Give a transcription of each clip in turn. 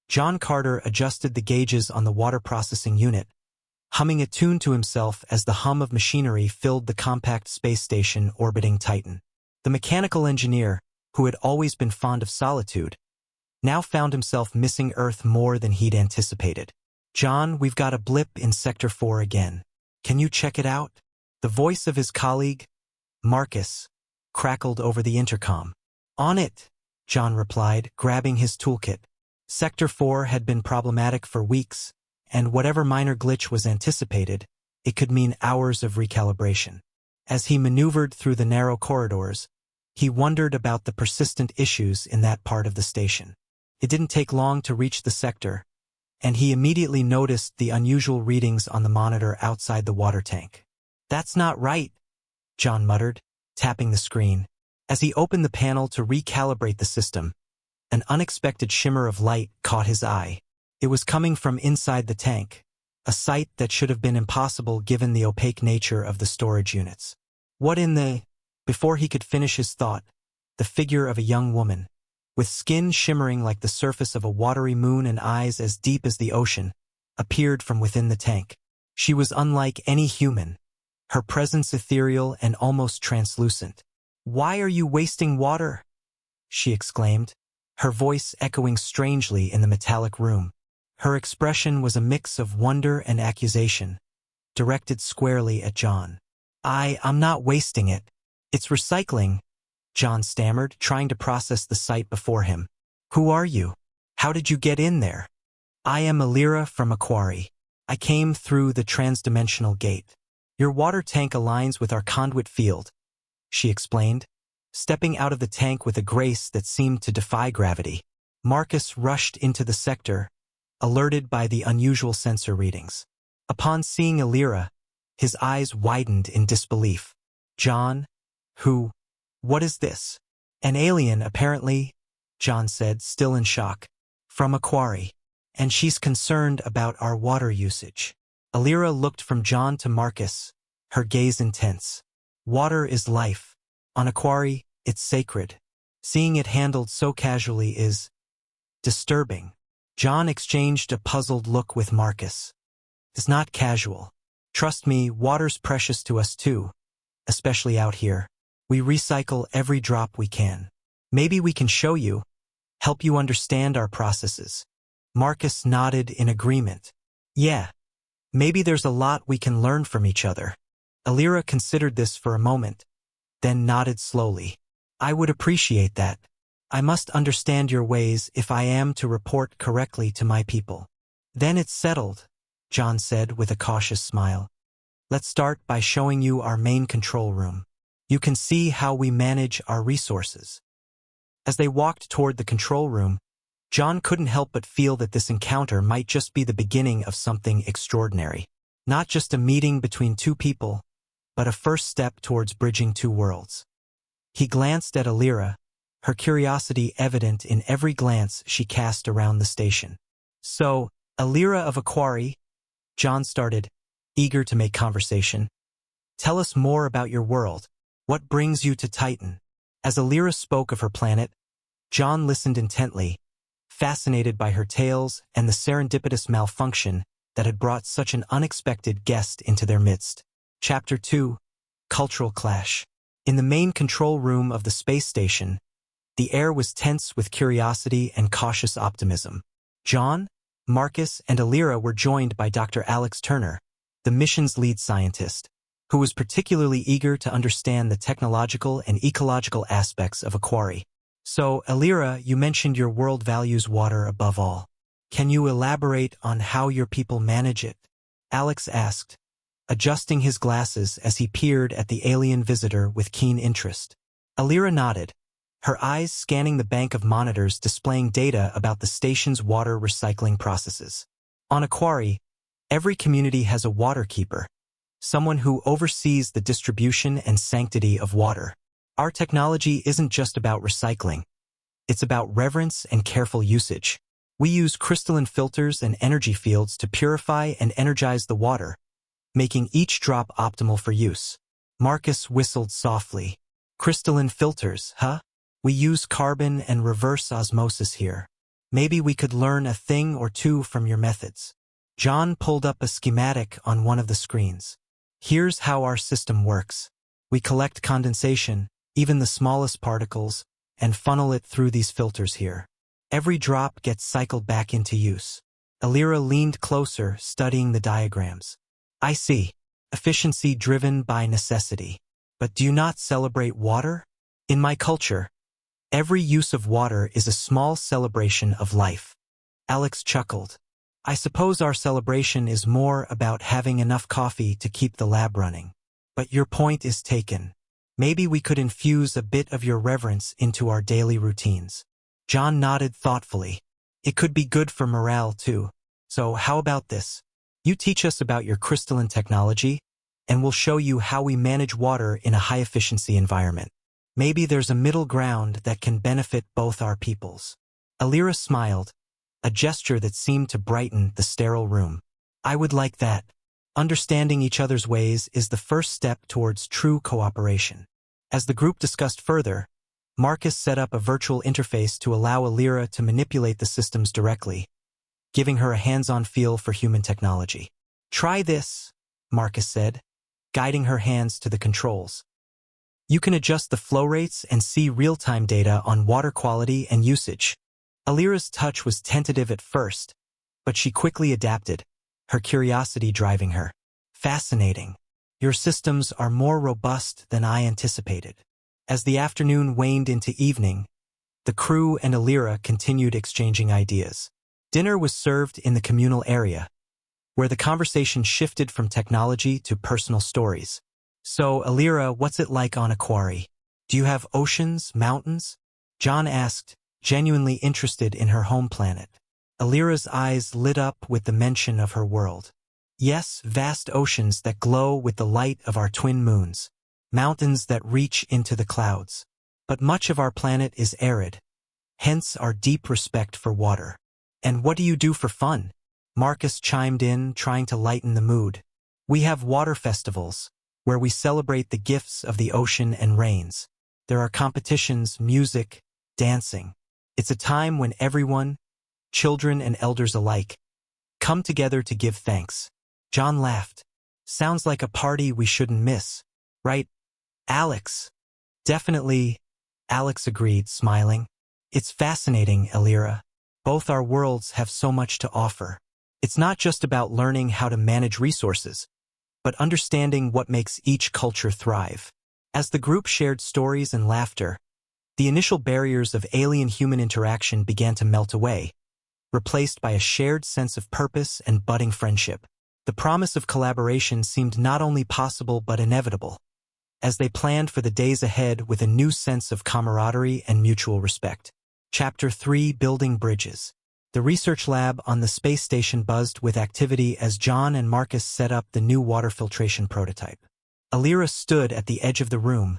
John Carter adjusted the gauges on the water processing unit, humming a tune to himself as the hum of machinery filled the compact space station orbiting Titan. The mechanical engineer, who had always been fond of solitude, now found himself missing Earth more than he'd anticipated. "John, we've got a blip in Sector 4 again. Can you check it out?" The voice of his colleague, Marcus, crackled over the intercom. "On it," John replied, grabbing his toolkit. Sector 4 had been problematic for weeks, and whatever minor glitch was anticipated, it could mean hours of recalibration. As he maneuvered through the narrow corridors, he wondered about the persistent issues in that part of the station. It didn't take long to reach the sector, and he immediately noticed the unusual readings on the monitor outside the water tank. "That's not right," John muttered, tapping the screen. As he opened the panel to recalibrate the system, an unexpected shimmer of light caught his eye. It was coming from inside the tank, a sight that should have been impossible given the opaque nature of the storage units. "What in the—" Before he could finish his thought, the figure of a young woman, with skin shimmering like the surface of a watery moon and eyes as deep as the ocean, appeared from within the tank. She was unlike any human, her presence ethereal and almost translucent. "Why are you wasting water?" she exclaimed, her voice echoing strangely in the metallic room. Her expression was a mix of wonder and accusation, directed squarely at John. I'm not wasting it. It's recycling," John stammered, trying to process the sight before him. "Who are you? How did you get in there?" "I am Alira from Aquari. I came through the transdimensional gate. Your water tank aligns with our conduit field," she explained, stepping out of the tank with a grace that seemed to defy gravity. Marcus rushed into the sector, alerted by the unusual sensor readings. Upon seeing Alira, his eyes widened in disbelief. "John? Who? What is this?" "An alien, apparently," John said, still in shock. "From Aquari. And she's concerned about our water usage." Alira looked from John to Marcus, her gaze intense. "Water is life. On Aquari, it's sacred. Seeing it handled so casually is disturbing." John exchanged a puzzled look with Marcus. "It's not casual. Trust me, water's precious to us too, especially out here. We recycle every drop we can. Maybe we can show you, help you understand our processes." Marcus nodded in agreement. "Yeah, maybe there's a lot we can learn from each other." Alira considered this for a moment, then nodded slowly. "I would appreciate that. I must understand your ways if I am to report correctly to my people." "Then it's settled," John said with a cautious smile. "Let's start by showing you our main control room. You can see how we manage our resources." As they walked toward the control room, John couldn't help but feel that this encounter might just be the beginning of something extraordinary. Not just a meeting between two people, but a first step towards bridging two worlds. He glanced at Alira, her curiosity evident in every glance she cast around the station. "So, Alira of Aquari," John started, eager to make conversation. "Tell us more about your world. What brings you to Titan?" As Alira spoke of her planet, John listened intently, fascinated by her tales and the serendipitous malfunction that had brought such an unexpected guest into their midst. Chapter 2: Cultural Clash. In the main control room of the space station, the air was tense with curiosity and cautious optimism. John, Marcus, and Alira were joined by Dr. Alex Turner, the mission's lead scientist, who was particularly eager to understand the technological and ecological aspects of Aquari. "So, Alira, you mentioned your world values water above all. Can you elaborate on how your people manage it?" Alex asked, adjusting his glasses as he peered at the alien visitor with keen interest. Alira nodded, her eyes scanning the bank of monitors displaying data about the station's water recycling processes. On Aquari, every community has a water keeper, someone who oversees the distribution and sanctity of water. Our technology isn't just about recycling. It's about reverence and careful usage. We use crystalline filters and energy fields to purify and energize the water, making each drop optimal for use. Marcus whistled softly. "Crystalline filters, huh? We use carbon and reverse osmosis here." Maybe we could learn a thing or two from your methods. John pulled up a schematic on one of the screens. Here's how our system works. We collect condensation, even the smallest particles, and funnel it through these filters here. Every drop gets cycled back into use. Alira leaned closer, studying the diagrams. I see. Efficiency driven by necessity. But do you not celebrate water? In my culture, every use of water is a small celebration of life. Alex chuckled. I suppose our celebration is more about having enough coffee to keep the lab running. But your point is taken. Maybe we could infuse a bit of your reverence into our daily routines. John nodded thoughtfully. It could be good for morale, too. So how about this? You teach us about your crystalline technology, and we'll show you how we manage water in a high-efficiency environment. Maybe there's a middle ground that can benefit both our peoples. Alira smiled, a gesture that seemed to brighten the sterile room. I would like that. Understanding each other's ways is the first step towards true cooperation. As the group discussed further, Marcus set up a virtual interface to allow Alira to manipulate the systems directly, giving her a hands-on feel for human technology. Try this, Marcus said, guiding her hands to the controls. You can adjust the flow rates and see real-time data on water quality and usage. Alira's touch was tentative at first, but she quickly adapted, her curiosity driving her. Fascinating. Your systems are more robust than I anticipated. As the afternoon waned into evening, the crew and Alira continued exchanging ideas. Dinner was served in the communal area, where the conversation shifted from technology to personal stories. So, Alira, what's it like on a quarry? Do you have oceans, mountains? John asked, genuinely interested in her home planet. Alira's eyes lit up with the mention of her world. Yes, vast oceans that glow with the light of our twin moons. Mountains that reach into the clouds. But much of our planet is arid, hence our deep respect for water. And what do you do for fun? Marcus chimed in, trying to lighten the mood. We have water festivals, where we celebrate the gifts of the ocean and rains. There are competitions, music, dancing. It's a time when everyone, children and elders alike, come together to give thanks. John laughed. Sounds like a party we shouldn't miss, right, Alex? Definitely, Alex agreed, smiling. It's fascinating, Alira. Both our worlds have so much to offer. It's not just about learning how to manage resources, but understanding what makes each culture thrive. As the group shared stories and laughter, the initial barriers of alien-human interaction began to melt away, replaced by a shared sense of purpose and budding friendship. The promise of collaboration seemed not only possible but inevitable, as they planned for the days ahead with a new sense of camaraderie and mutual respect. Chapter 3: Building Bridges. The research lab on the space station buzzed with activity as John and Marcus set up the new water filtration prototype. Alira stood at the edge of the room,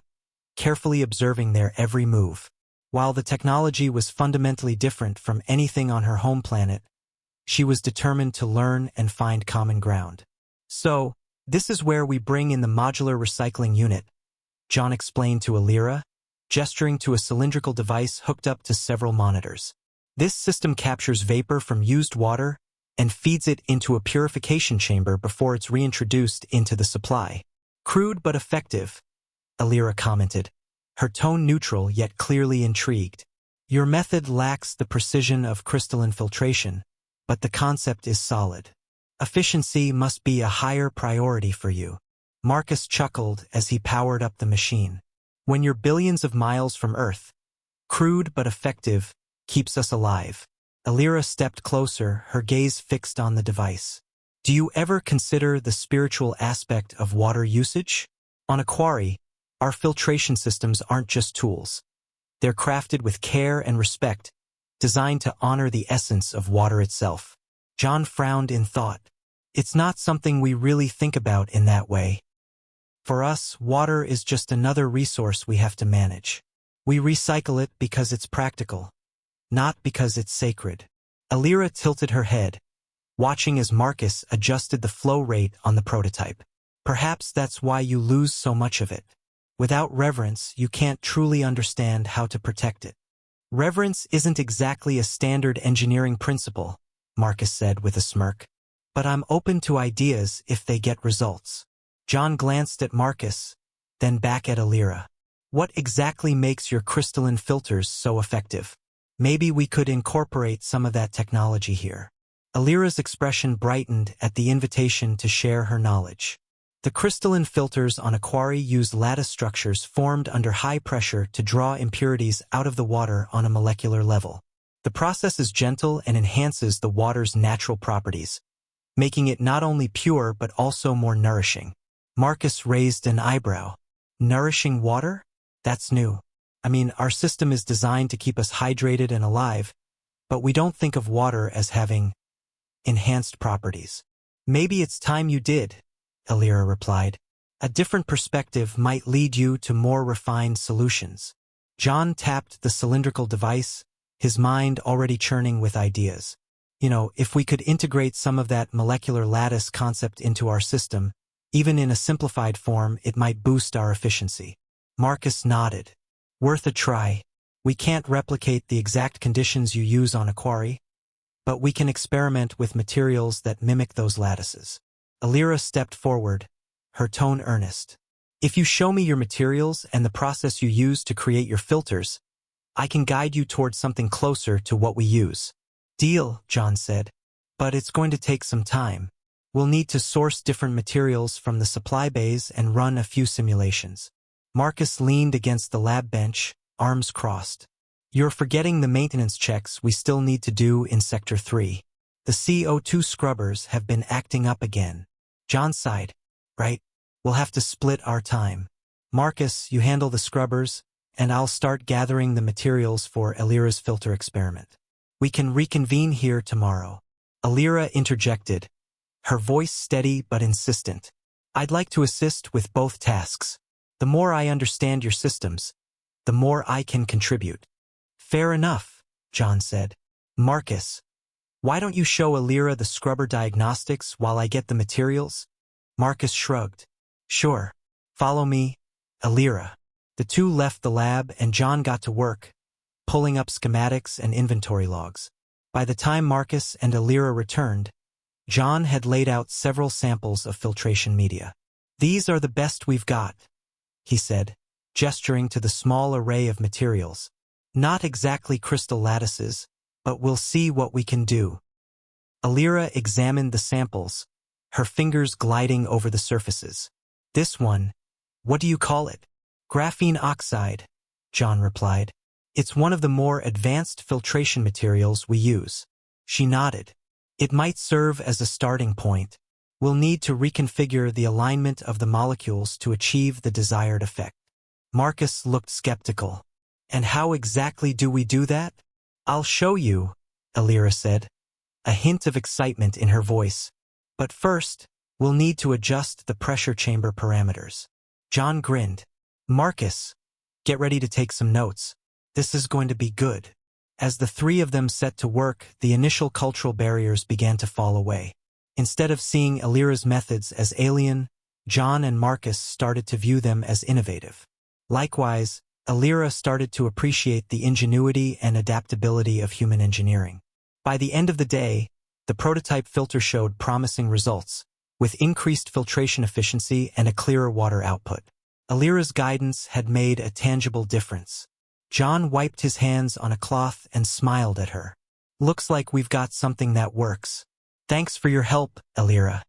carefully observing their every move. While the technology was fundamentally different from anything on her home planet, she was determined to learn and find common ground. So, this is where we bring in the modular recycling unit, John explained to Alira, gesturing to a cylindrical device hooked up to several monitors. This system captures vapor from used water and feeds it into a purification chamber before it's reintroduced into the supply. Crude but effective, Alira commented, her tone neutral yet clearly intrigued. Your method lacks the precision of crystalline filtration, but the concept is solid. Efficiency must be a higher priority for you. Marcus chuckled as he powered up the machine. When you're billions of miles from Earth, crude but effective keeps us alive. Alira stepped closer, her gaze fixed on the device. Do you ever consider the spiritual aspect of water usage? On a quarry, our filtration systems aren't just tools. They're crafted with care and respect, designed to honor the essence of water itself. John frowned in thought. It's not something we really think about in that way. For us, water is just another resource we have to manage. We recycle it because it's practical, not because it's sacred. Alira tilted her head, watching as Marcus adjusted the flow rate on the prototype. Perhaps that's why you lose so much of it. Without reverence, you can't truly understand how to protect it. Reverence isn't exactly a standard engineering principle, Marcus said with a smirk. But I'm open to ideas if they get results. John glanced at Marcus, then back at Alira. What exactly makes your crystalline filters so effective? Maybe we could incorporate some of that technology here. Alira's expression brightened at the invitation to share her knowledge. The crystalline filters on a quarry use lattice structures formed under high pressure to draw impurities out of the water on a molecular level. The process is gentle and enhances the water's natural properties, making it not only pure but also more nourishing. Marcus raised an eyebrow. Nourishing water? That's new. I mean, our system is designed to keep us hydrated and alive, but we don't think of water as having enhanced properties. Maybe it's time you did, Alira replied. A different perspective might lead you to more refined solutions. John tapped the cylindrical device, his mind already churning with ideas. If we could integrate some of that molecular lattice concept into our system, even in a simplified form, it might boost our efficiency. Marcus nodded. Worth a try. We can't replicate the exact conditions you use on a quarry, but we can experiment with materials that mimic those lattices. Alira stepped forward, her tone earnest. If you show me your materials and the process you use to create your filters, I can guide you towards something closer to what we use. Deal, John said. But it's going to take some time. We'll need to source different materials from the supply bays and run a few simulations. Marcus leaned against the lab bench, arms crossed. You're forgetting the maintenance checks we still need to do in Sector 3. The CO2 scrubbers have been acting up again. John sighed. Right? We'll have to split our time. Marcus, you handle the scrubbers, and I'll start gathering the materials for Alira's filter experiment. We can reconvene here tomorrow. Alira interjected, her voice steady but insistent. I'd like to assist with both tasks. The more I understand your systems, the more I can contribute. Fair enough, John said. Marcus, why don't you show Alira the scrubber diagnostics while I get the materials? Marcus shrugged. Sure. Follow me, Alira. The two left the lab and John got to work, pulling up schematics and inventory logs. By the time Marcus and Alira returned, John had laid out several samples of filtration media. These are the best we've got, he said, gesturing to the small array of materials. Not exactly crystal lattices, but we'll see what we can do. Alira examined the samples, her fingers gliding over the surfaces. This one, what do you call it? Graphene oxide, John replied. It's one of the more advanced filtration materials we use. She nodded. It might serve as a starting point. We'll need to reconfigure the alignment of the molecules to achieve the desired effect. Marcus looked skeptical. And how exactly do we do that? I'll show you, Alira said, a hint of excitement in her voice. But first, we'll need to adjust the pressure chamber parameters. John grinned. Marcus, get ready to take some notes. This is going to be good. As the three of them set to work, the initial cultural barriers began to fall away. Instead of seeing Alira's methods as alien, John and Marcus started to view them as innovative. Likewise, Alira started to appreciate the ingenuity and adaptability of human engineering. By the end of the day, the prototype filter showed promising results, with increased filtration efficiency and a clearer water output. Alira's guidance had made a tangible difference. John wiped his hands on a cloth and smiled at her. Looks like we've got something that works. Thanks for your help, Alira.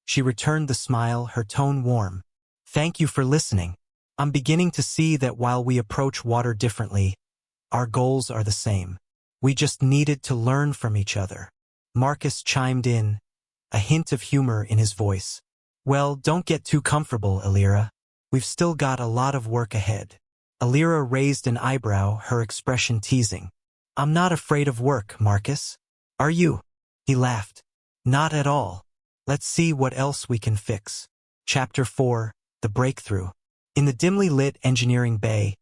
She returned the smile, her tone warm. Thank you for listening. I'm beginning to see that while we approach water differently, our goals are the same. We just needed to learn from each other. Marcus chimed in, a hint of humor in his voice. Well, don't get too comfortable, Alira. We've still got a lot of work ahead. Alira raised an eyebrow, her expression teasing. I'm not afraid of work, Marcus. Are you? He laughed. Not at all. Let's see what else we can fix. Chapter 4, The Breakthrough. In the dimly lit engineering bay,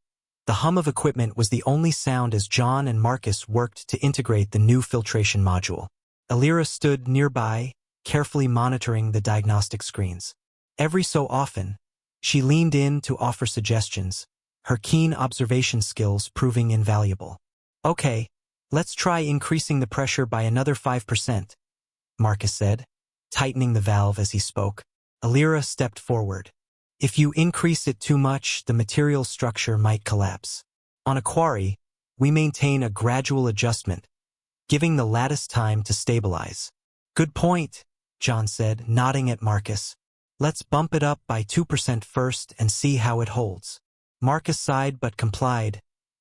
the hum of equipment was the only sound as John and Marcus worked to integrate the new filtration module. Alira stood nearby, carefully monitoring the diagnostic screens. Every so often, she leaned in to offer suggestions, her keen observation skills proving invaluable. Okay, let's try increasing the pressure by another 5%, Marcus said, tightening the valve as he spoke. Alira stepped forward. If you increase it too much, the material structure might collapse. On a quarry, we maintain a gradual adjustment, giving the lattice time to stabilize. Good point, John said, nodding at Marcus. Let's bump it up by 2% first and see how it holds. Marcus sighed but complied,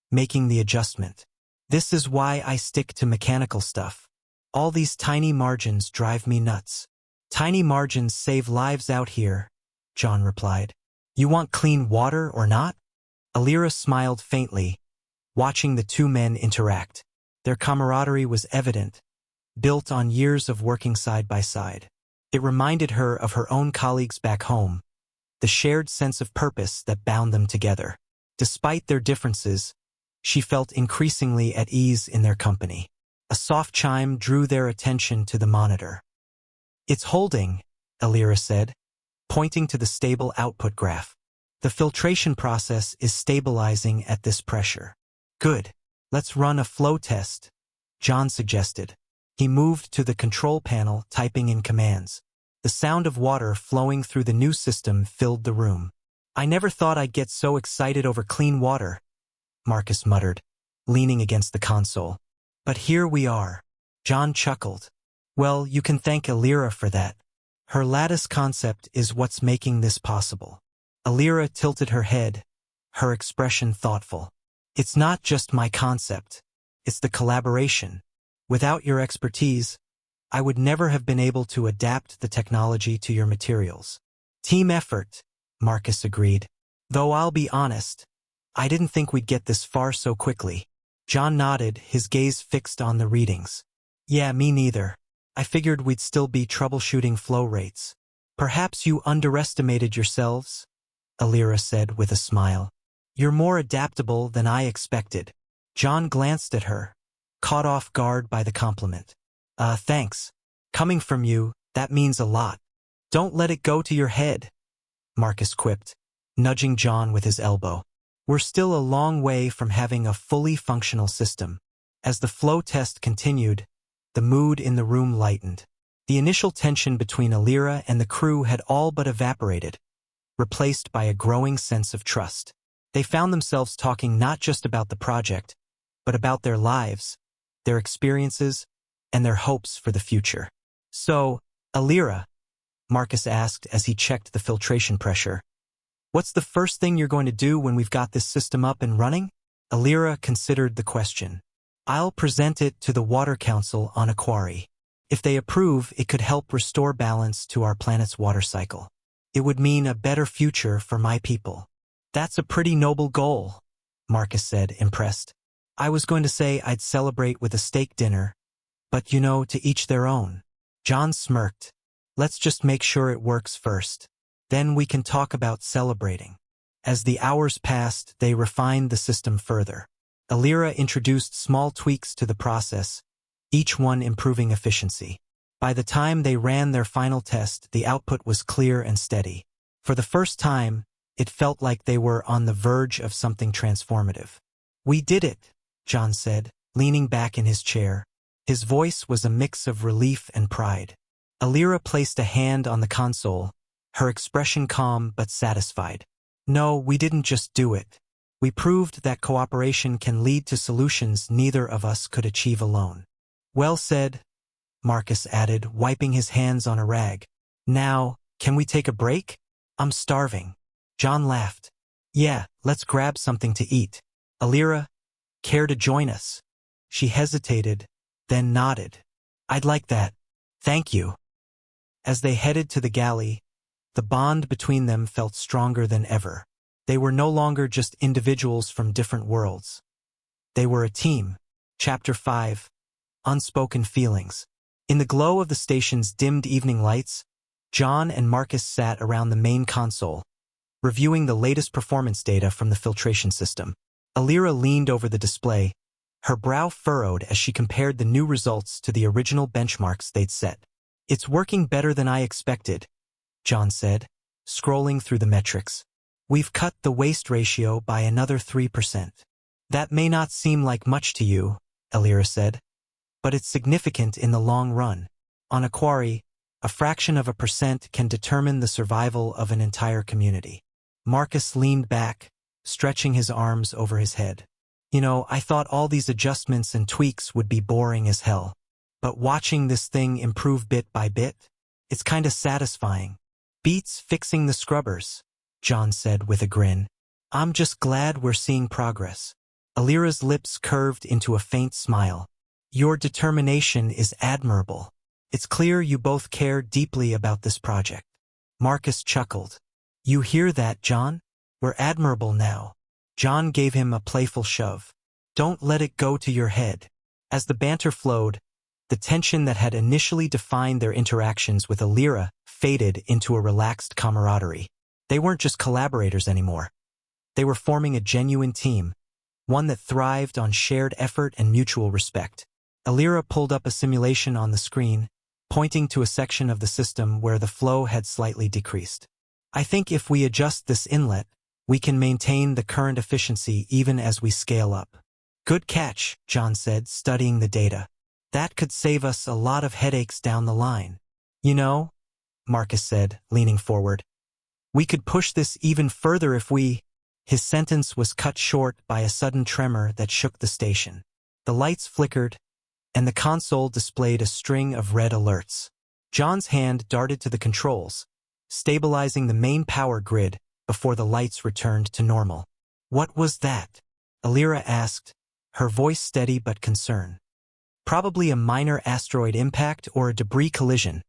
making the adjustment. This is why I stick to mechanical stuff. All these tiny margins drive me nuts. Tiny margins save lives out here, John replied. You want clean water or not? Alira smiled faintly, watching the two men interact. Their camaraderie was evident, built on years of working side by side. It reminded her of her own colleagues back home, the shared sense of purpose that bound them together. Despite their differences, she felt increasingly at ease in their company. A soft chime drew their attention to the monitor. It's holding, Alira said, pointing to the stable output graph. The filtration process is stabilizing at this pressure. Good. Let's run a flow test, John suggested. He moved to the control panel, typing in commands. The sound of water flowing through the new system filled the room. I never thought I'd get so excited over clean water, Marcus muttered, leaning against the console. But here we are. John chuckled. Well, you can thank Alira for that. Her lattice concept is what's making this possible. Alira tilted her head, her expression thoughtful. It's not just my concept. It's the collaboration. Without your expertise, I would never have been able to adapt the technology to your materials. Team effort, Marcus agreed. Though I'll be honest, I didn't think we'd get this far so quickly. John nodded, his gaze fixed on the readings. Yeah, me neither. I figured we'd still be troubleshooting flow rates. Perhaps you underestimated yourselves, Alira said with a smile. You're more adaptable than I expected. John glanced at her, caught off guard by the compliment. Thanks. Coming from you, that means a lot. Don't let it go to your head, Marcus quipped, nudging John with his elbow. We're still a long way from having a fully functional system. As the flow test continued, the mood in the room lightened. The initial tension between Alira and the crew had all but evaporated, replaced by a growing sense of trust. They found themselves talking not just about the project, but about their lives, their experiences, and their hopes for the future. So, Alira, Marcus asked as he checked the filtration pressure, what's the first thing you're going to do when we've got this system up and running? Alira considered the question. I'll present it to the Water Council on a quarry. If they approve, it could help restore balance to our planet's water cycle. It would mean a better future for my people. That's a pretty noble goal, Marcus said, impressed. I was going to say I'd celebrate with a steak dinner, but to each their own. John smirked. Let's just make sure it works first. Then we can talk about celebrating. As the hours passed, they refined the system further. Alira introduced small tweaks to the process, each one improving efficiency. By the time they ran their final test, the output was clear and steady. For the first time, it felt like they were on the verge of something transformative. We did it, John said, leaning back in his chair. His voice was a mix of relief and pride. Alira placed a hand on the console, her expression calm but satisfied. No, we didn't just do it. We proved that cooperation can lead to solutions neither of us could achieve alone. Well said, Marcus added, wiping his hands on a rag. Now, can we take a break? I'm starving. John laughed. Yeah, let's grab something to eat. Alira, care to join us? She hesitated, then nodded. I'd like that. Thank you. As they headed to the galley, the bond between them felt stronger than ever. They were no longer just individuals from different worlds. They were a team. Chapter 5. Unspoken Feelings. In the glow of the station's dimmed evening lights, John and Marcus sat around the main console, reviewing the latest performance data from the filtration system. Alira leaned over the display, her brow furrowed as she compared the new results to the original benchmarks they'd set. It's working better than I expected, John said, scrolling through the metrics. We've cut the waste ratio by another 3%. That may not seem like much to you, Alira said, but it's significant in the long run. On a quarry, a fraction of a percent can determine the survival of an entire community. Marcus leaned back, stretching his arms over his head. I thought all these adjustments and tweaks would be boring as hell. But watching this thing improve bit by bit, it's kinda satisfying. Beats fixing the scrubbers, John said with a grin. I'm just glad we're seeing progress. Alira's lips curved into a faint smile. Your determination is admirable. It's clear you both care deeply about this project. Marcus chuckled. You hear that, John? We're admirable now. John gave him a playful shove. Don't let it go to your head. As the banter flowed, the tension that had initially defined their interactions with Alira faded into a relaxed camaraderie. They weren't just collaborators anymore. They were forming a genuine team, one that thrived on shared effort and mutual respect. Alira pulled up a simulation on the screen, pointing to a section of the system where the flow had slightly decreased. I think if we adjust this inlet, we can maintain the current efficiency even as we scale up. Good catch, John said, studying the data. That could save us a lot of headaches down the line. Marcus said, leaning forward. We could push this even further if we... His sentence was cut short by a sudden tremor that shook the station. The lights flickered, and the console displayed a string of red alerts. John's hand darted to the controls, stabilizing the main power grid before the lights returned to normal. What was that? Alira asked, her voice steady but concerned. Probably a minor asteroid impact or a debris collision,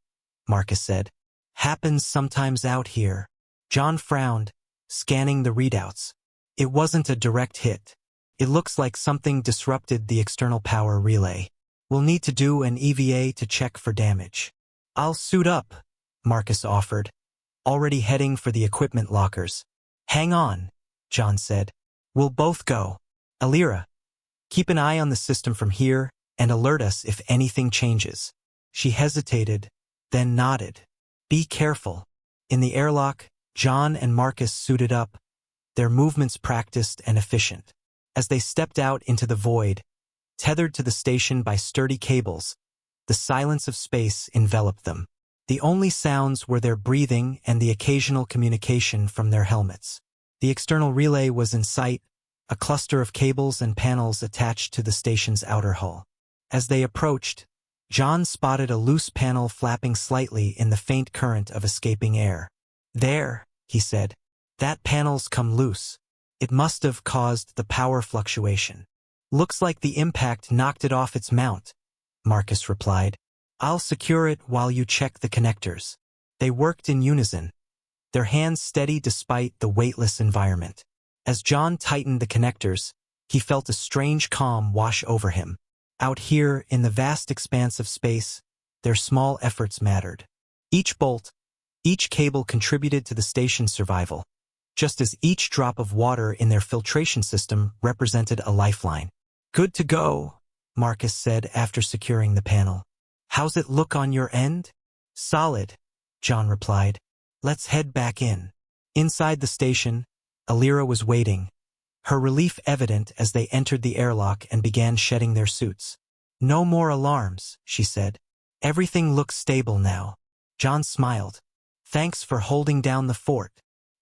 Marcus said. Happens sometimes out here. John frowned, scanning the readouts. It wasn't a direct hit. It looks like something disrupted the external power relay. We'll need to do an EVA to check for damage. I'll suit up, Marcus offered, already heading for the equipment lockers. Hang on, John said. We'll both go. Alira, keep an eye on the system from here and alert us if anything changes. She hesitated, then nodded. Be careful. In the airlock, John and Marcus suited up, their movements practiced and efficient. As they stepped out into the void, tethered to the station by sturdy cables, the silence of space enveloped them. The only sounds were their breathing and the occasional communication from their helmets. The external relay was in sight, a cluster of cables and panels attached to the station's outer hull. As they approached, John spotted a loose panel flapping slightly in the faint current of escaping air. There, he said. That panel's come loose. It must have caused the power fluctuation. Looks like the impact knocked it off its mount, Marcus replied. I'll secure it while you check the connectors. They worked in unison, their hands steady despite the weightless environment. As John tightened the connectors, he felt a strange calm wash over him. Out here in the vast expanse of space, their small efforts mattered. Each bolt, each cable contributed to the station's survival, just as each drop of water in their filtration system represented a lifeline. Good to go, Marcus said after securing the panel. How's it look on your end? Solid, John replied. Let's head back in. Inside the station, Alira was waiting, her relief evident as they entered the airlock and began shedding their suits. No more alarms, she said. Everything looks stable now. John smiled. Thanks for holding down the fort.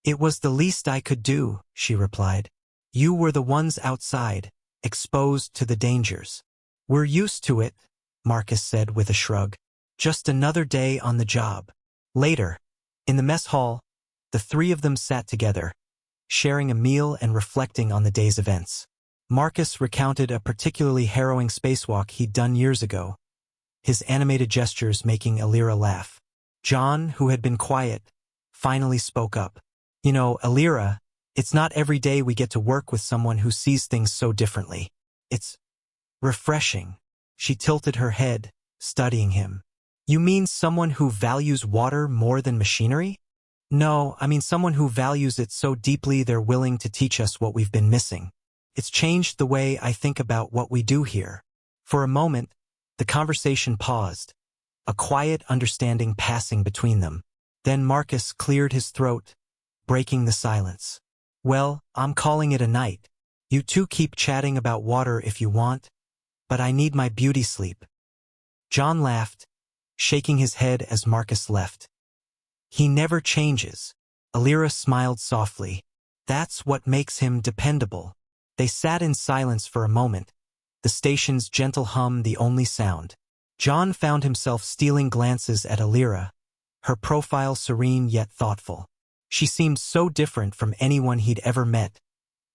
It was the least I could do, she replied. You were the ones outside, exposed to the dangers. We're used to it, Marcus said with a shrug. Just another day on the job. Later, in the mess hall, the three of them sat together, sharing a meal and reflecting on the day's events. Marcus recounted a particularly harrowing spacewalk he'd done years ago, his animated gestures making Alira laugh. John, who had been quiet, finally spoke up. Alira, it's not every day we get to work with someone who sees things so differently. It's refreshing. She tilted her head, studying him. You mean someone who values water more than machinery? No, I mean someone who values it so deeply they're willing to teach us what we've been missing. It's changed the way I think about what we do here. For a moment, the conversation paused, a quiet understanding passing between them. Then Marcus cleared his throat, breaking the silence. Well, I'm calling it a night. You two keep chatting about water if you want, but I need my beauty sleep. John laughed, shaking his head as Marcus left. He never changes. Alira smiled softly. That's what makes him dependable. They sat in silence for a moment, the station's gentle hum the only sound. John found himself stealing glances at Alira, her profile serene yet thoughtful. She seemed so different from anyone he'd ever met,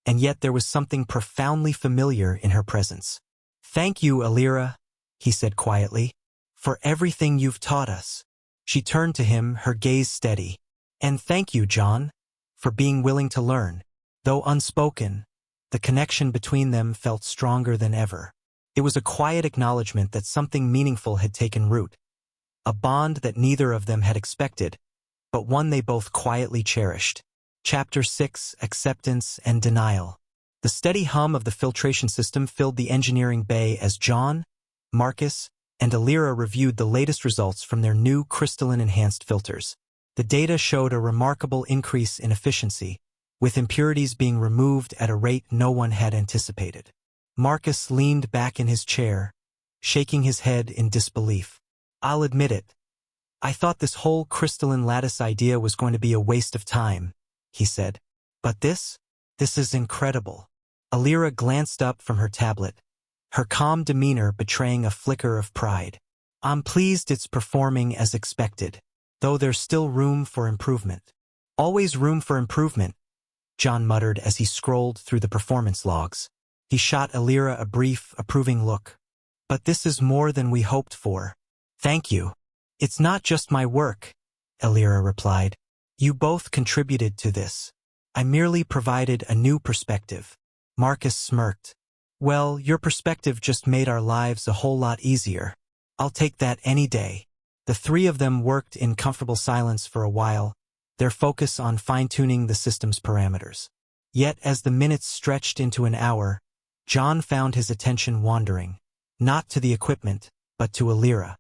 and yet there was something profoundly familiar in her presence. Thank you, Alira, he said quietly, for everything you've taught us. She turned to him, her gaze steady. And thank you, John, for being willing to learn. Though unspoken, the connection between them felt stronger than ever. It was a quiet acknowledgement that something meaningful had taken root, a bond that neither of them had expected, but one they both quietly cherished. Chapter 6: Acceptance and Denial. The steady hum of the filtration system filled the engineering bay as John, Marcus, and Alira reviewed the latest results from their new crystalline-enhanced filters. The data showed a remarkable increase in efficiency, with impurities being removed at a rate no one had anticipated. Marcus leaned back in his chair, shaking his head in disbelief. I'll admit it. I thought this whole crystalline lattice idea was going to be a waste of time, he said. But this is incredible. Alira glanced up from her tablet, her calm demeanor betraying a flicker of pride. I'm pleased it's performing as expected, though there's still room for improvement. Always room for improvement, John muttered as he scrolled through the performance logs. He shot Alira a brief, approving look. But this is more than we hoped for. Thank you. It's not just my work, Alira replied. You both contributed to this. I merely provided a new perspective. Marcus smirked. Well, your perspective just made our lives a whole lot easier. I'll take that any day. The three of them worked in comfortable silence for a while, their focus on fine-tuning the system's parameters. Yet as the minutes stretched into an hour, John found his attention wandering, not to the equipment, but to Alira.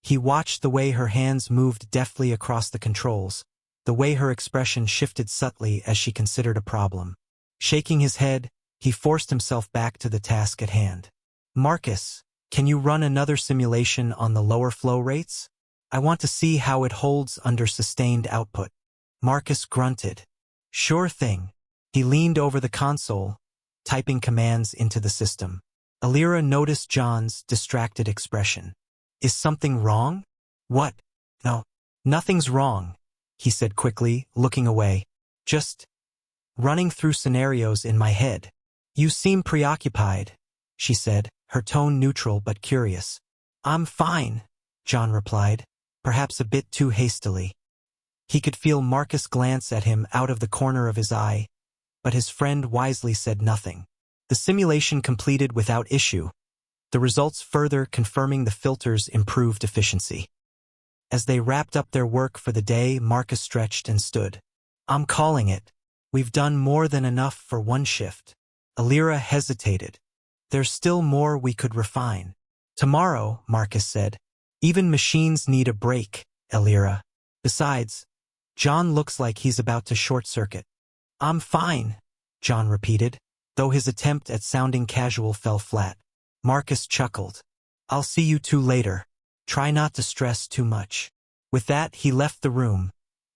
He watched the way her hands moved deftly across the controls, the way her expression shifted subtly as she considered a problem. Shaking his head, he forced himself back to the task at hand. Marcus, can you run another simulation on the lower flow rates? I want to see how it holds under sustained output. Marcus grunted. Sure thing. He leaned over the console, typing commands into the system. Alira noticed John's distracted expression. Is something wrong? What? No, nothing's wrong, he said quickly, looking away. Just running through scenarios in my head. You seem preoccupied, she said, her tone neutral but curious. I'm fine, John replied, perhaps a bit too hastily. He could feel Marcus glance at him out of the corner of his eye, but his friend wisely said nothing. The simulation completed without issue, the results further confirming the filter's improved efficiency. As they wrapped up their work for the day, Marcus stretched and stood. I'm calling it. We've done more than enough for one shift. Alira hesitated. There's still more we could refine. Tomorrow, Marcus said. Even machines need a break, Alira. Besides, John looks like he's about to short-circuit. I'm fine, John repeated, though his attempt at sounding casual fell flat. Marcus chuckled. I'll see you two later. Try not to stress too much. With that, he left the room,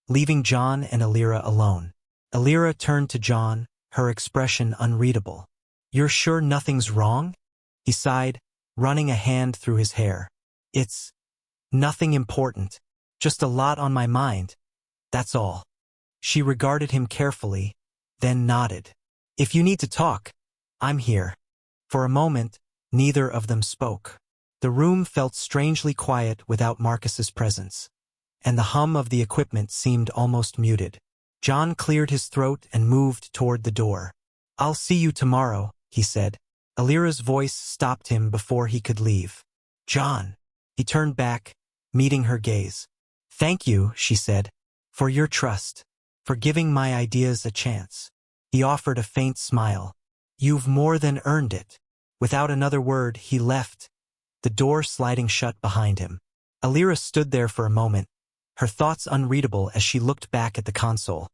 leaving John and Alira alone. Alira turned to John, her expression unreadable. You're sure nothing's wrong? He sighed, running a hand through his hair. It's nothing important. Just a lot on my mind. That's all. She regarded him carefully, then nodded. If you need to talk, I'm here. For a moment, neither of them spoke. The room felt strangely quiet without Marcus's presence, and the hum of the equipment seemed almost muted. John cleared his throat and moved toward the door. I'll see you tomorrow, he said. Alira's voice stopped him before he could leave. John. He turned back, meeting her gaze. Thank you, she said, for your trust, for giving my ideas a chance. He offered a faint smile. You've more than earned it. Without another word, he left, the door sliding shut behind him. Alira stood there for a moment, her thoughts unreadable as she looked back at the console.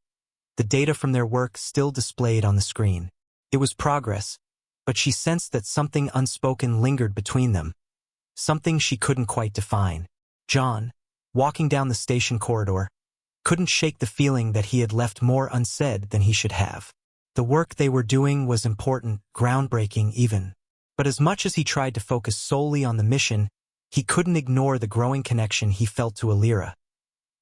The data from their work still displayed on the screen. It was progress, but she sensed that something unspoken lingered between them, something she couldn't quite define. John, walking down the station corridor, couldn't shake the feeling that he had left more unsaid than he should have. The work they were doing was important, groundbreaking even. But as much as he tried to focus solely on the mission, he couldn't ignore the growing connection he felt to Alira,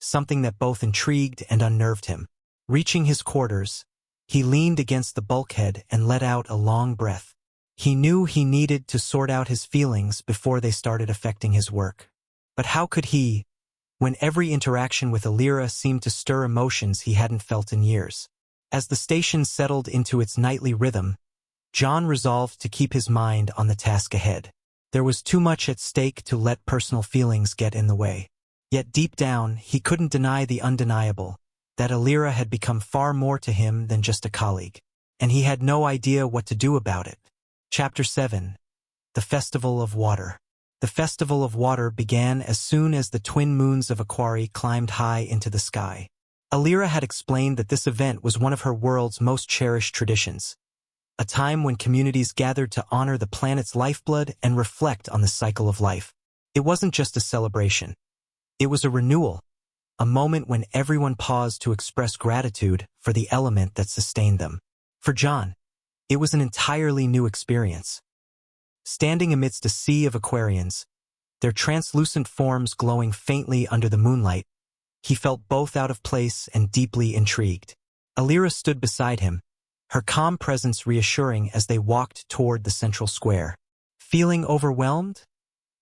something that both intrigued and unnerved him. Reaching his quarters, he leaned against the bulkhead and let out a long breath. He knew he needed to sort out his feelings before they started affecting his work. But how could he, when every interaction with Alira seemed to stir emotions he hadn't felt in years? As the station settled into its nightly rhythm, John resolved to keep his mind on the task ahead. There was too much at stake to let personal feelings get in the way. Yet deep down, he couldn't deny the undeniable, that Alira had become far more to him than just a colleague. And he had no idea what to do about it. Chapter 7. The Festival of Water. The Festival of Water began as soon as the twin moons of Aquari climbed high into the sky. Alira had explained that this event was one of her world's most cherished traditions, a time when communities gathered to honor the planet's lifeblood and reflect on the cycle of life. It wasn't just a celebration. It was a renewal, a moment when everyone paused to express gratitude for the element that sustained them. For John, it was an entirely new experience. Standing amidst a sea of Aquarians, their translucent forms glowing faintly under the moonlight, he felt both out of place and deeply intrigued. Alira stood beside him, her calm presence reassuring as they walked toward the central square. "Feeling overwhelmed?"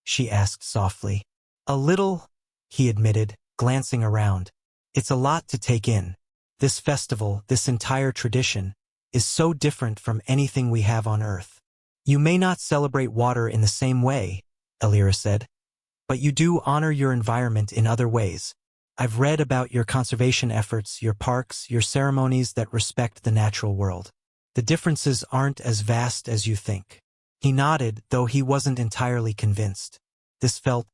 she asked softly. "A little," he admitted, glancing around. "It's a lot to take in. This festival, this entire tradition, is so different from anything we have on Earth." "You may not celebrate water in the same way," Alira said, "but you do honor your environment in other ways. I've read about your conservation efforts, your parks, your ceremonies that respect the natural world. The differences aren't as vast as you think." He nodded, though he wasn't entirely convinced. This felt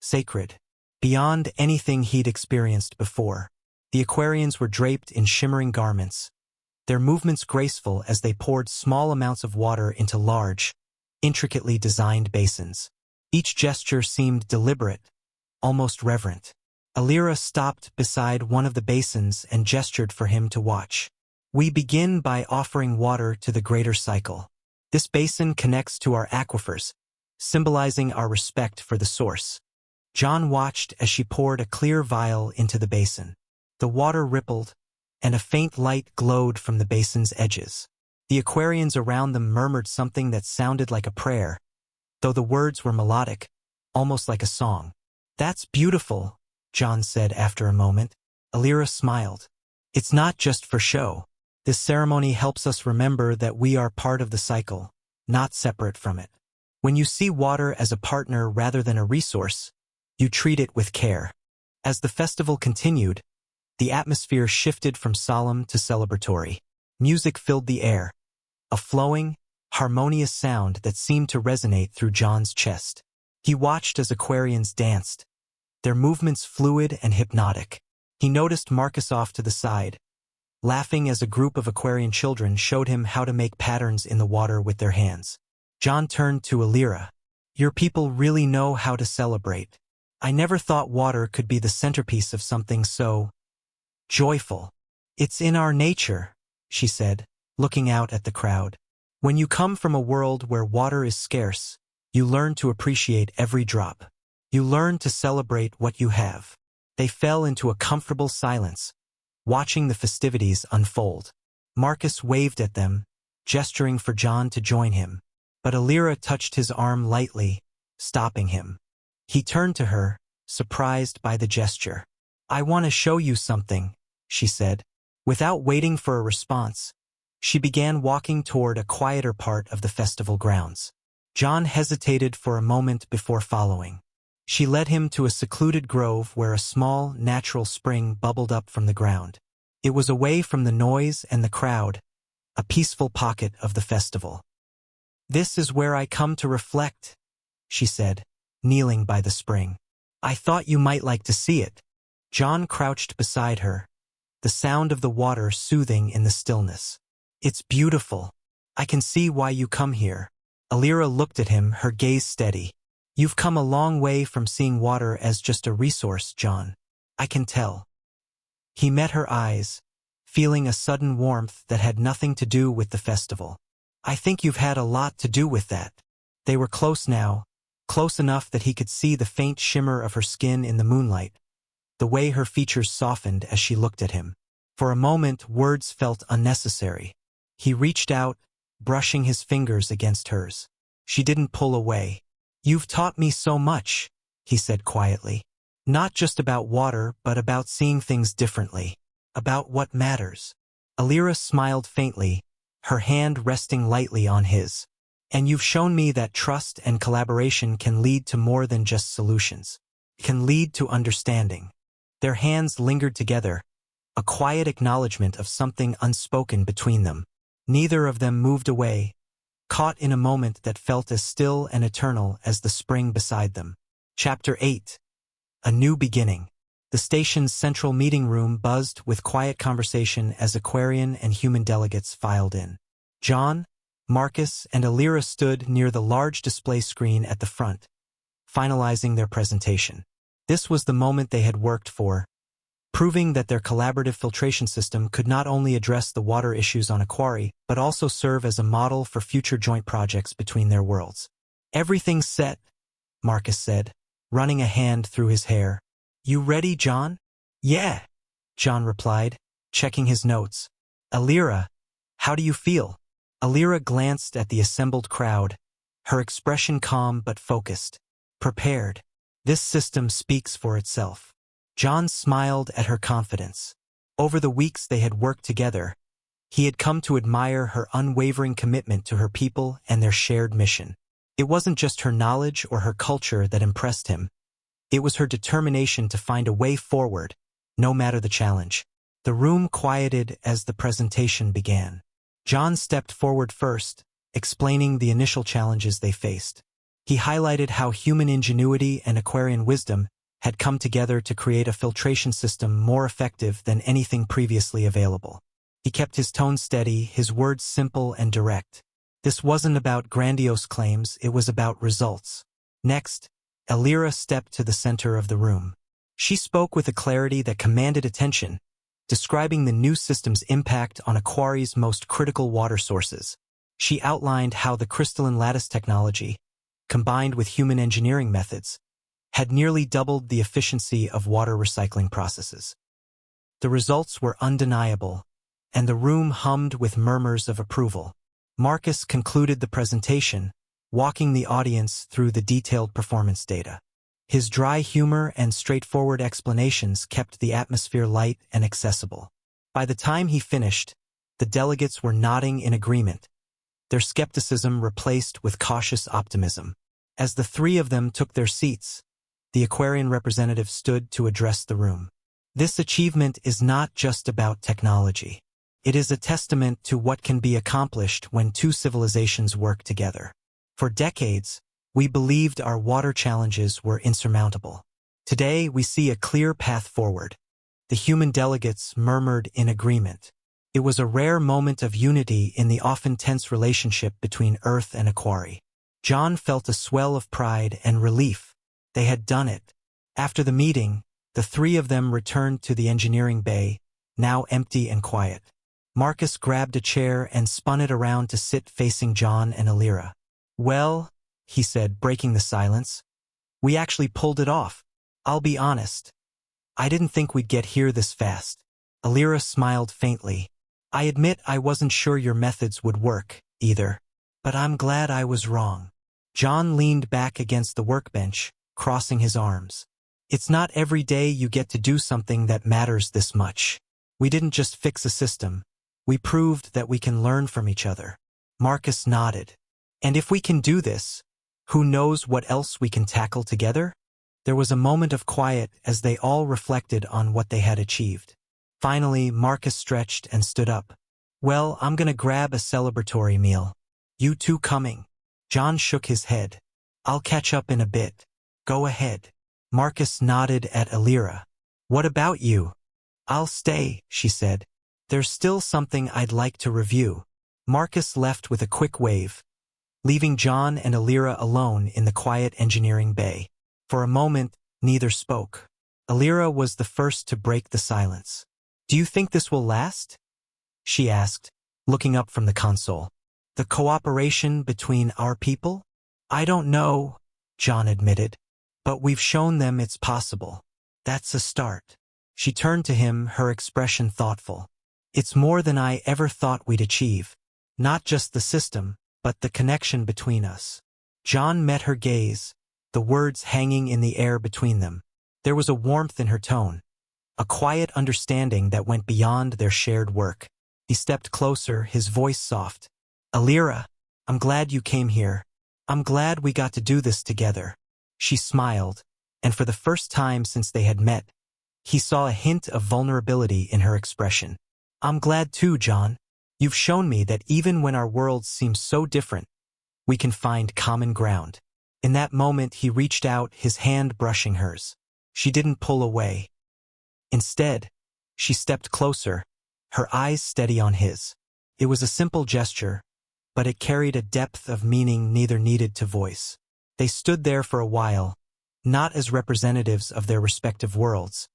sacred, beyond anything he'd experienced before. The Aquarians were draped in shimmering garments, their movements graceful as they poured small amounts of water into large, intricately designed basins. Each gesture seemed deliberate, almost reverent. Alira stopped beside one of the basins and gestured for him to watch. "We begin by offering water to the greater cycle. This basin connects to our aquifers, symbolizing our respect for the source." John watched as she poured a clear vial into the basin. The water rippled, and a faint light glowed from the basin's edges. The Aquarians around them murmured something that sounded like a prayer, though the words were melodic, almost like a song. "That's beautiful," John said after a moment. Alira smiled. "It's not just for show. This ceremony helps us remember that we are part of the cycle, not separate from it. When you see water as a partner rather than a resource, you treat it with care." As the festival continued, the atmosphere shifted from solemn to celebratory. Music filled the air, a flowing, harmonious sound that seemed to resonate through John's chest. He watched as Aquarians danced, their movements fluid and hypnotic. He noticed Marcus off to the side, laughing as a group of Aquarian children showed him how to make patterns in the water with their hands. John turned to Alira. "Your people really know how to celebrate. I never thought water could be the centerpiece of something so joyful." "It's in our nature," she said, looking out at the crowd. "When you come from a world where water is scarce, you learn to appreciate every drop. You learn to celebrate what you have." They fell into a comfortable silence, watching the festivities unfold. Marcus waved at them, gesturing for John to join him, but Alira touched his arm lightly, stopping him. He turned to her, surprised by the gesture. "I want to show you something," she said. Without waiting for a response, she began walking toward a quieter part of the festival grounds. John hesitated for a moment before following. She led him to a secluded grove where a small, natural spring bubbled up from the ground. It was away from the noise and the crowd, a peaceful pocket of the festival. "This is where I come to reflect," she said, kneeling by the spring. "I thought you might like to see it." John crouched beside her, the sound of the water soothing in the stillness. "It's beautiful," I can see why you come here. Alira looked at him, her gaze steady. You've come a long way from seeing water as just a resource, John. I can tell. He met her eyes, feeling a sudden warmth that had nothing to do with the festival. I think you've had a lot to do with that. They were close now, close enough that he could see the faint shimmer of her skin in the moonlight, the way her features softened as she looked at him. For a moment, words felt unnecessary. He reached out, brushing his fingers against hers. She didn't pull away. You've taught me so much, he said quietly. Not just about water, but about seeing things differently. About what matters. Alira smiled faintly, her hand resting lightly on his. And you've shown me that trust and collaboration can lead to more than just solutions. It can lead to understanding. Their hands lingered together, a quiet acknowledgement of something unspoken between them. Neither of them moved away, caught in a moment that felt as still and eternal as the spring beside them. Chapter 8. A New Beginning. The station's central meeting room buzzed with quiet conversation as Aquarian and human delegates filed in. John, Marcus, and Alira stood near the large display screen at the front, finalizing their presentation. This was the moment they had worked for, proving that their collaborative filtration system could not only address the water issues on Aquari, but also serve as a model for future joint projects between their worlds. Everything's set, Marcus said, running a hand through his hair. You ready, John? Yeah, John replied, checking his notes. Alira, how do you feel? Alira glanced at the assembled crowd, her expression calm but focused. Prepared. This system speaks for itself. John smiled at her confidence. Over the weeks they had worked together, he had come to admire her unwavering commitment to her people and their shared mission. It wasn't just her knowledge or her culture that impressed him. It was her determination to find a way forward, no matter the challenge. The room quieted as the presentation began. John stepped forward first, explaining the initial challenges they faced. He highlighted how human ingenuity and Aquarian wisdom had come together to create a filtration system more effective than anything previously available. He kept his tone steady, his words simple and direct. This wasn't about grandiose claims, it was about results. Next, Alira stepped to the center of the room. She spoke with a clarity that commanded attention, describing the new system's impact on Aquari's most critical water sources. She outlined how the crystalline lattice technology, combined with human engineering methods, had nearly doubled the efficiency of water recycling processes. The results were undeniable, and the room hummed with murmurs of approval. Marcus concluded the presentation, walking the audience through the detailed performance data. His dry humor and straightforward explanations kept the atmosphere light and accessible. By the time he finished, the delegates were nodding in agreement, their skepticism replaced with cautious optimism. As the three of them took their seats, the Aquarian representative stood to address the room. This achievement is not just about technology. It is a testament to what can be accomplished when two civilizations work together. For decades, we believed our water challenges were insurmountable. Today, we see a clear path forward. The human delegates murmured in agreement. It was a rare moment of unity in the often tense relationship between Earth and Aquari. John felt a swell of pride and relief. They had done it. After the meeting, the three of them returned to the engineering bay, now empty and quiet. Marcus grabbed a chair and spun it around to sit facing John and Alira. Well, he said, breaking the silence, we actually pulled it off. I'll be honest. I didn't think we'd get here this fast. Alira smiled faintly. I admit I wasn't sure your methods would work, either. But I'm glad I was wrong. John leaned back against the workbench, crossing his arms. It's not every day you get to do something that matters this much. We didn't just fix a system. We proved that we can learn from each other. Marcus nodded. And if we can do this, who knows what else we can tackle together? There was a moment of quiet as they all reflected on what they had achieved. Finally, Marcus stretched and stood up. Well, I'm gonna grab a celebratory meal. You two coming? John shook his head. I'll catch up in a bit. Go ahead. Marcus nodded at Alira. What about you? I'll stay, she said. There's still something I'd like to review. Marcus left with a quick wave, leaving John and Alira alone in the quiet engineering bay. For a moment, neither spoke. Alira was the first to break the silence. "Do you think this will last?" she asked, looking up from the console. "The cooperation between our people?" "I don't know," John admitted. "But we've shown them it's possible. That's a start." She turned to him, her expression thoughtful. "It's more than I ever thought we'd achieve. Not just the system, but the connection between us." John met her gaze, the words hanging in the air between them. There was a warmth in her tone, a quiet understanding that went beyond their shared work. He stepped closer, his voice soft. "Alira, I'm glad you came here. I'm glad we got to do this together." She smiled, and for the first time since they had met, he saw a hint of vulnerability in her expression. "I'm glad too, John. You've shown me that even when our worlds seem so different, we can find common ground." In that moment, he reached out, his hand brushing hers. She didn't pull away. Instead, she stepped closer, her eyes steady on his. It was a simple gesture, but it carried a depth of meaning neither needed to voice. They stood there for a while, not as representatives of their respective worlds,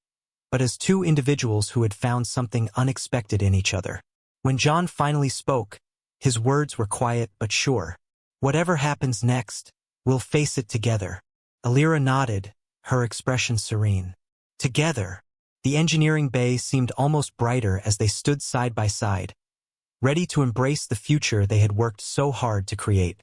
but as two individuals who had found something unexpected in each other. When John finally spoke, his words were quiet but sure. "Whatever happens next, we'll face it together." Alira nodded, her expression serene. Together. The engineering bay seemed almost brighter as they stood side by side, ready to embrace the future they had worked so hard to create.